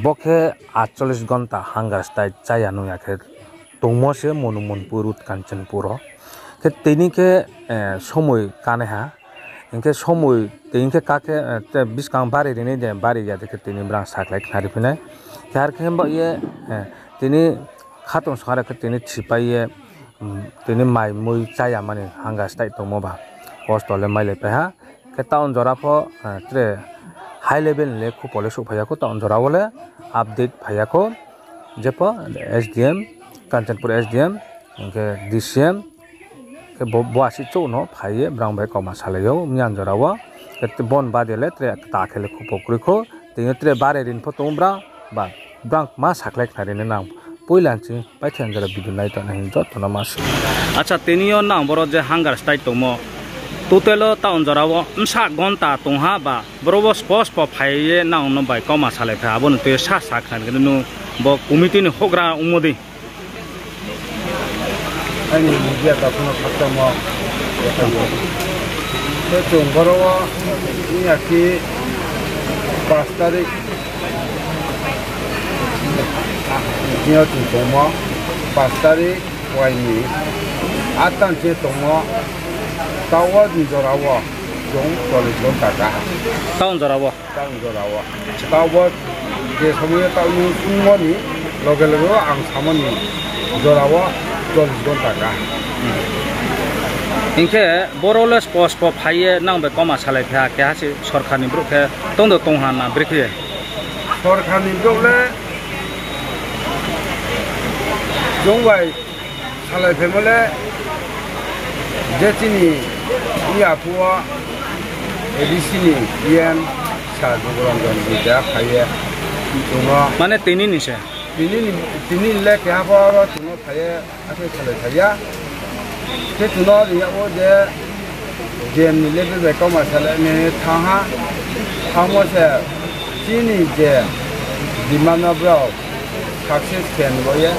বকে 48 ঘন্টা hunger style চাইয়ানো ইয়াকে দংমসে মনুমনপুর কাঞ্চনপুর তিনিকে সময় কানেহা ইনকে সময় তিনকে কাকে বিসকাং বাড়ি রেনে দে বাড়ি যা দেখে তিনি ব্রাং সাকলাই খারি ফিনাই যার খেমবা ইয়ে তিনি খাতং সারাকে তিনি ছিপাইয়ে তিনি মাই মুই চাইয়া মানে হাঙ্গার স্টাইল দংমবা কষ্টলে মাইলে পেহা কে টাউন জরাফ ত্রে हाई लेवल ले को पुलिस भैयाको टाउन जरावले अपडेट भैयाको जेप एसडीएम कांचनपुर एसडीएम इनके डीसीएम के बवासी चौनो भाई ब्राउन भाई कमा सालेयो मियान जरावा के बन बादेले त्रे ताखेले को पक्रिखो तिने त्रे बारे दिन फतोमब्रा बा ब्रांक मा साखलाय खारिने नाम पयलांची पाइथेन जरा बिदु नाय त नहीं जतन मास अच्छा तेनियो नाम बरो जे हांगार स्टाइल तमो टोटेल टाउन जराव सा घंटा तोहा बा बरोबर स्पष्ट फाइये नाउ न बाय कमा साले फा आबन ते सा सा खान नु ब कमिटि नि होग्रा उमदि आनि मिडिया का कोनो खत्म ते जों बरोव याकी 5 तारिख दिया जों 5 तारिख वाइनि 8 तान जे दङ तावा दी जरावा जों चले जों ताका टाउन जरावा तावा जे समय टाउन सुमनि लगे लगे आं सामनि जरावा चले जों ताका इनके बरोले स्पष्ट फाइये नांबे कमा सालाय फा के हासे सरकारनि ब्रुखे तंदो तंहा ना ब्रेखे सरकारनि ब्रुले जोंबाय सालाय फेमले जेतिनि इयापुआ एडिसिनि इएन साजुगरंगन बिदा खाये जोंगा माने तिनि निसे तिनि ले केहाबा तुनो खाये आथे चले खाया ते तुनो रियाओ जे जेम निले बे कमा साले ने थाहा थामोसे तिनि जे दिमाना ब्रा सक्सेस केन बोये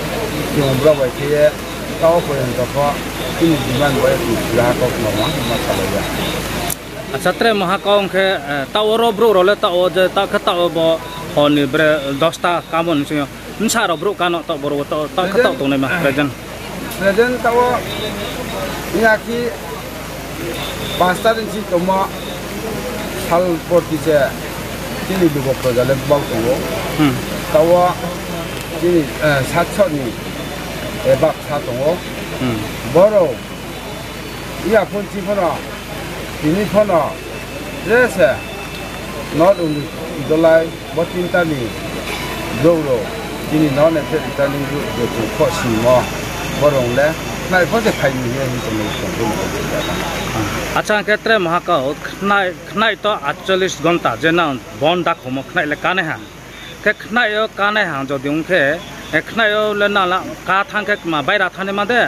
जोंब्रा बायखे ताव पोइन तफा ini diman boy sudah kau nama masalahnya. Satre mahakau ke tahu bro role tahu je tak ketahu bo honi bre 10 ta kamun sih. Nsara bro kan tak bro tak ketahu tu nama present tahu ini aki pasar ini cuma hal seperti je ini juga projek bau tu. Tahu ini satu ni ebak satu. बरो या पंची फना तिनी फना रेसे not only Dolai बतिनतानी दोरो तिनी नॉन एफेक्टानी जो तो कोसिमो बरोंले नाय फसे फाइनि हे हितने अच्छा केत्रे महाकाउ खनाय तो 48 घंटा जेना बन दाखम खनाय ले काने हा के खनाय काने हा जो दिउखे खनायो ले नाला का थांके मा बायरा थाने मादे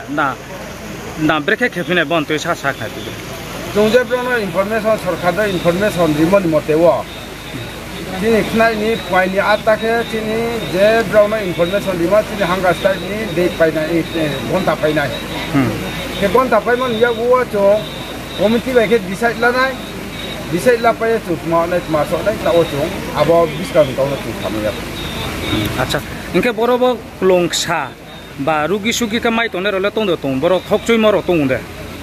ना ब्रेके खेफिने बन तो सा खाय जोंजे ब्रनो इनफरमेशन सरकार इनफरमेशन रिमन मतेवा तिनि खनायनि पॉइंटनि आताके तिनि जे ब्रनो इनफरमेशन रिमा तिनि हांगा स्टाइलनि दे पाइनाय घंटा पाइनाय के घंटा पाइमन या बुवा जो कमिटि बायके डिसाइड ला पाए तो मासो नै ताओ जों आबो बिस्काउन्ट गावनो तु खामया अच्छा इनके बरोबर क्लंगसा बा रुगी सुगी के माइ तने रले तंदो तं बरो थकचुइ मरो तंदे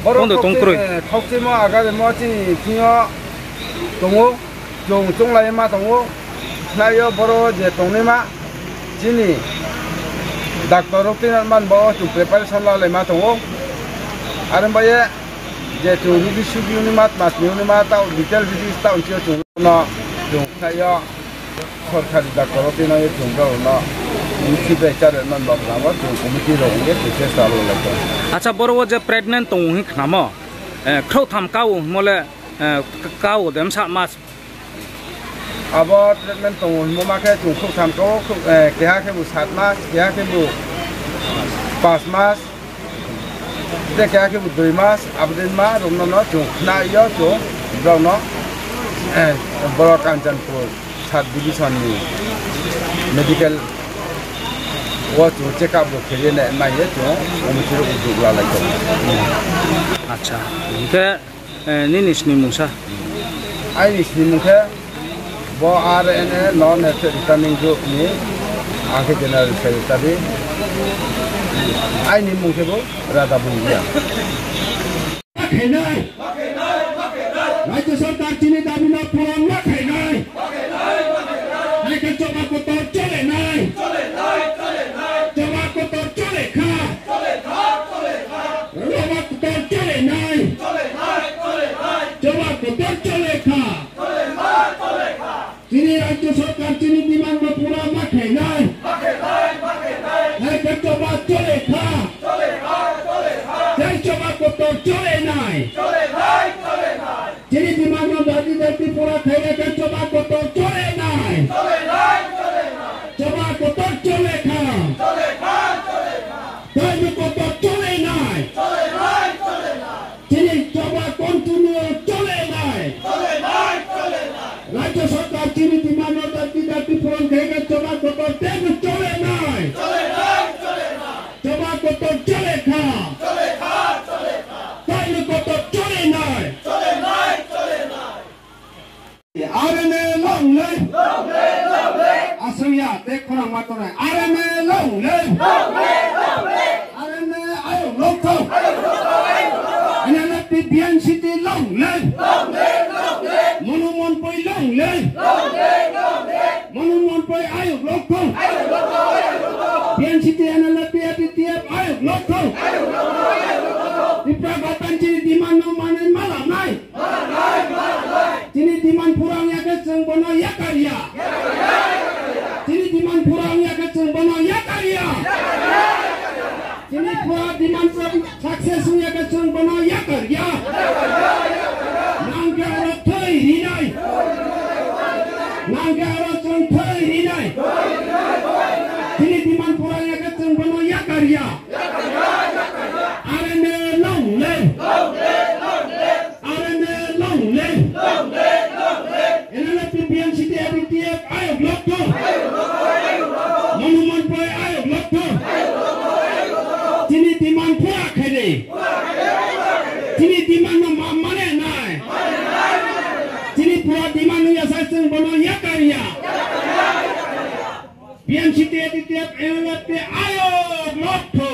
तंदो तंक्रुइ थकचुइ म आगाले म ति तियो तंगो जोंलाय मा तंगो नायो बरो जे तंने मा जिनि डाक्टर रोटिन मान बो तु प्रिपारेशन लाले मा तंगो आरो बाये जे तु रुगी सुगी नि मा मासनि मा ता डिटेल भिडिअ ता उनथियो जोंना जोंखाया सरकारि डाक्टर रोटिन आयो जोंगा ना अच्छा बरोबर जे प्रेगनेंट तो ही खामो ख्रौ थाम काउ मोले काउ देम सा मास अब प्रेगनेंट तो मो माके जों ख्रौ थाम काउ केहा के 7 मास केहा के 5 मास दे केहा के 2 मास abden ma romno no जों ना यो जो ब्राउनो बरो कांचनपुर सात डिविजन नि मेडिकल वो जो चेकअप लोग खेले ने ना ये जो उम्मीदों को जुगला लगे अच्छा इनके निनिश निमुसा आई निश निमुखे bo RNA non returning group ni angke general secretary ai ni mungke bo rada bungia রাজ্য সরকার চিনি দাবি না পূরণ না খাই নাই জমা কত চলে নাই জমা কত চলে খা জমা কত চলে নাই জমা কত চলে খা চিনি রাজ্য সরকার চিনি ডিমান্ড পূরণ না খাই নাই জমা চলে খা জমা কত চলে নাই চিনি ডিমান্ড দাবি দাবি পুরা খাইলে জমা কত চলে নাই জমা কত চলে খা দাবি কত চলে নাই চিনি জমা কন্টিনিউ চলে নাই রাজ্য সরকার চিনি ডিমান্ড দাবি দাবি পুরা খাইলে জমা কত দেবে চলে নাই জমা কত চলে খা দাবি কত চলে নাই RNA long live Asriya dekho na mato na RNA long live RNA ayo loko Anana Bian City long live Monument boy long live Monument boy ayo loko Bian City anana tiap ayo loko Dipragatan ciri di mana malam nai Ciri diman purangnya keceng bono ya karya. Ciri diman purangnya keceng bono ya karya. Ciri pura diman suksesnya keceng bono ya karya. Nangga ora thoi rinai. Nangga ora chong thoi rinai. Ciri diman purangnya keceng bono ya karya. RNA long live. RNA long live. Bian City tiap ayo bloko Monument boy ayo bloko Cini diman pura khede Cini diman no mane nai Cini pura diman no yasa seng bono ya karya Bian City tiap ayo bloko